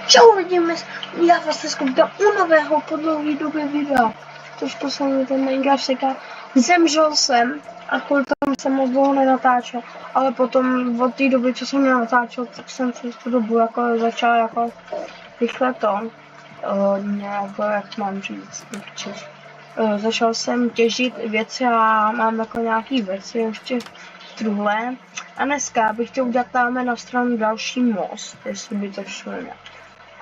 Čau lidi, já vás dneska vítám u nového po dlouhé době videa. Trošku se mi ten Minecraft seká. Zemřel jsem a kvůli tomu jsem moc dlouho nenatáčel. Ale potom od té doby, co jsem nenatáčel, tak jsem přes tu dobu jako začal jako rychle to. Nějak, jak mám říct, začal jsem těžit věci a mám jako nějaký věci ještě v truhle. A dneska bych chtěl udělat tam na stranu další most, jestli by to šlo nějak.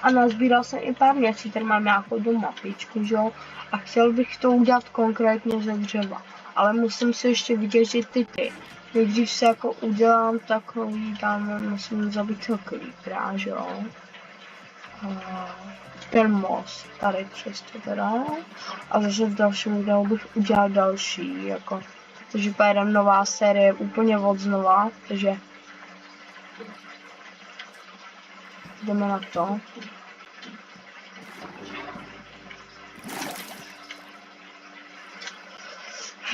A nazbíral jsem i pár věcí, tady mám nějakou do mapičku, že jo? A chtěl bych to udělat konkrétně ze dřeva. Ale musím si ještě vytěžit ty. Nejdřív se jako udělám takový, tam musím zabít creepera, že jo? Ten most, tady přes to teda. A zase v dalším videu bych udělal další, jako. Takže pojedem nová série úplně od znova, takže jdeme na to.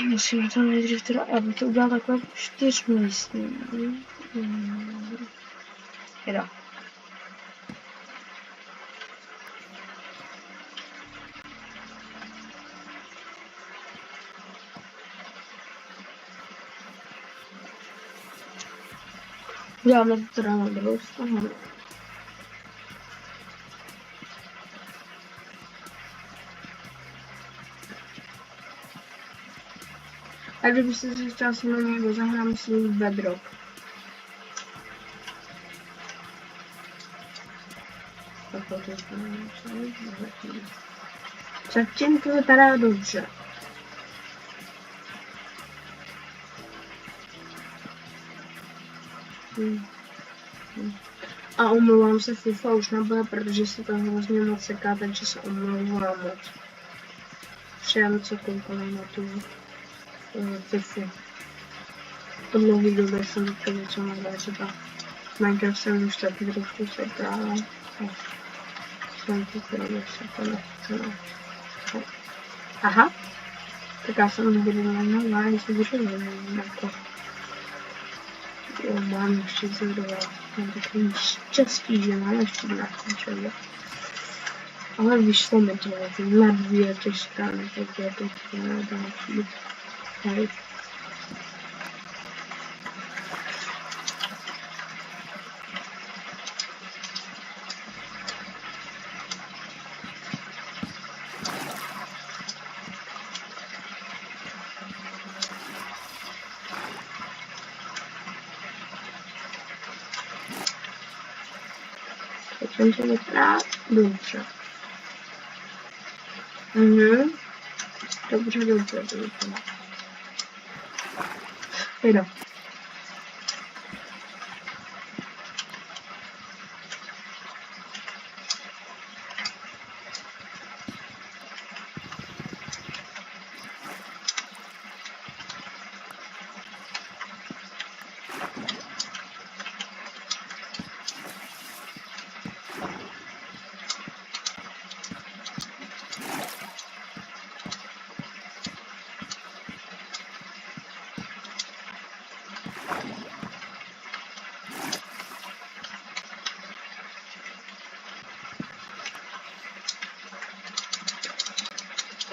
Musíme to nejdřív teda, já bych to udělal takhle 4místní. Jeda. Uděláme to teda na druhou stranu. A kdybyste si chtěla se mnou někdo zahrát, musím jít bedrock. Zatím to vypadá dobře. A omlouvám se, FIFA už nebude, protože se to hrozně moc seká, takže se omlouvám moc. Všem, co koukali na tu FIFA. Po dlouhý době jsem to něco nevěděl, třeba Minecraft jsem už taky trošku seká. Jsem to se to nechce. Aha, tak já jsem nebudu na jestli bych jako. Jo, mám ještě zvedová. Mám takový štěstí, že mám ještě nějaký člověk. Ale vyšlo mi to, na 2 ty strany, tak je to další. Tady. Jsem to vypadá dobře. Dobře to vypadá. Jde.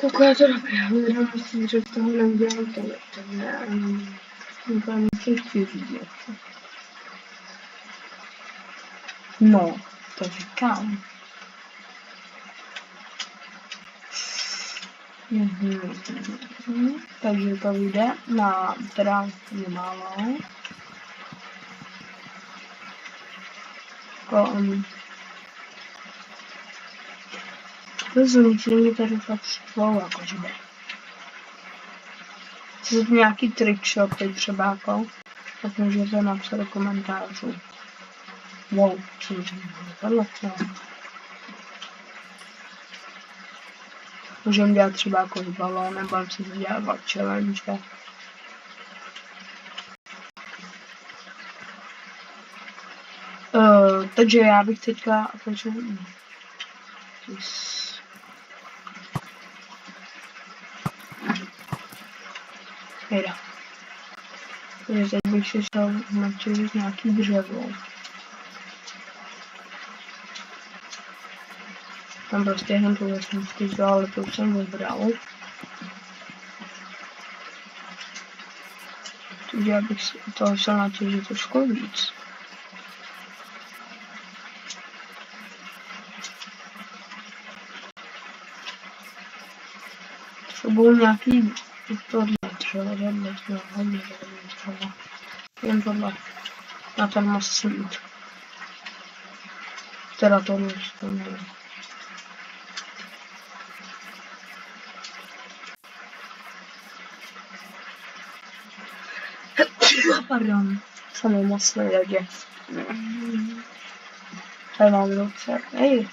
Takové to dobré, ale myslím, že toho neudělám tolik, takže úplně musím říct. No, to říkám. Takže to vyjde na teda málo. To zrušení tady fakt štvou, jakože jde. Chcete nějaký trickshot teď třeba jako, tak můžete napsat do komentářů. Wow, co mi vypadlo, co? Můžeme dělat třeba jako s balónem, budeme si to dělat challenge. Takže já bych teďka Jde. Takže teď bych si šel načeřit nějaký dřevo. Tam prostě jen tu vesničku, ale to už jsem vybral. Takže abych si toho šel natěžit trošku víc. To budou nějaký tohle třeba, hodně třeba. Jen tohle. Na ten musí jít. Teda to nevím. Pardon. Samé masné jadě. Tady mám ruce. Hej.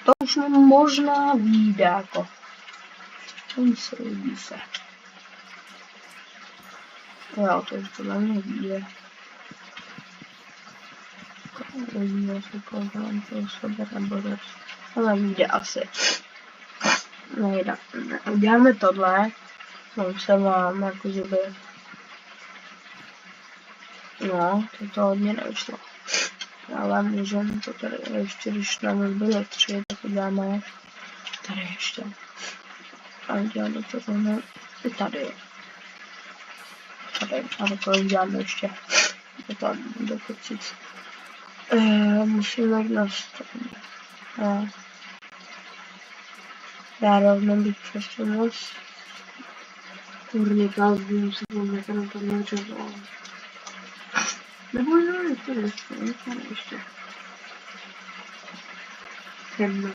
To už mi možná vyjde jako. To se líbí se. Jo, to už podle mě vyjde. Uvidíme se koukám to sebe nebo to. Ale vyjde asi. Nejde. Uděláme tohle. No, se vám jako zuby. No, to hodně nevyšlo. Ale můžeme to tady ještě, když nám byly 3, tak uděláme tady ještě. A uděláme to tady i tady. Tady, a takhle uděláme ještě. To tam bude počít. Musíme jít na stranu. Já rovnou bych přesunul. Kurně, kázbím se podle na to neřeval. Nebo jo, je to ještě. Jedna.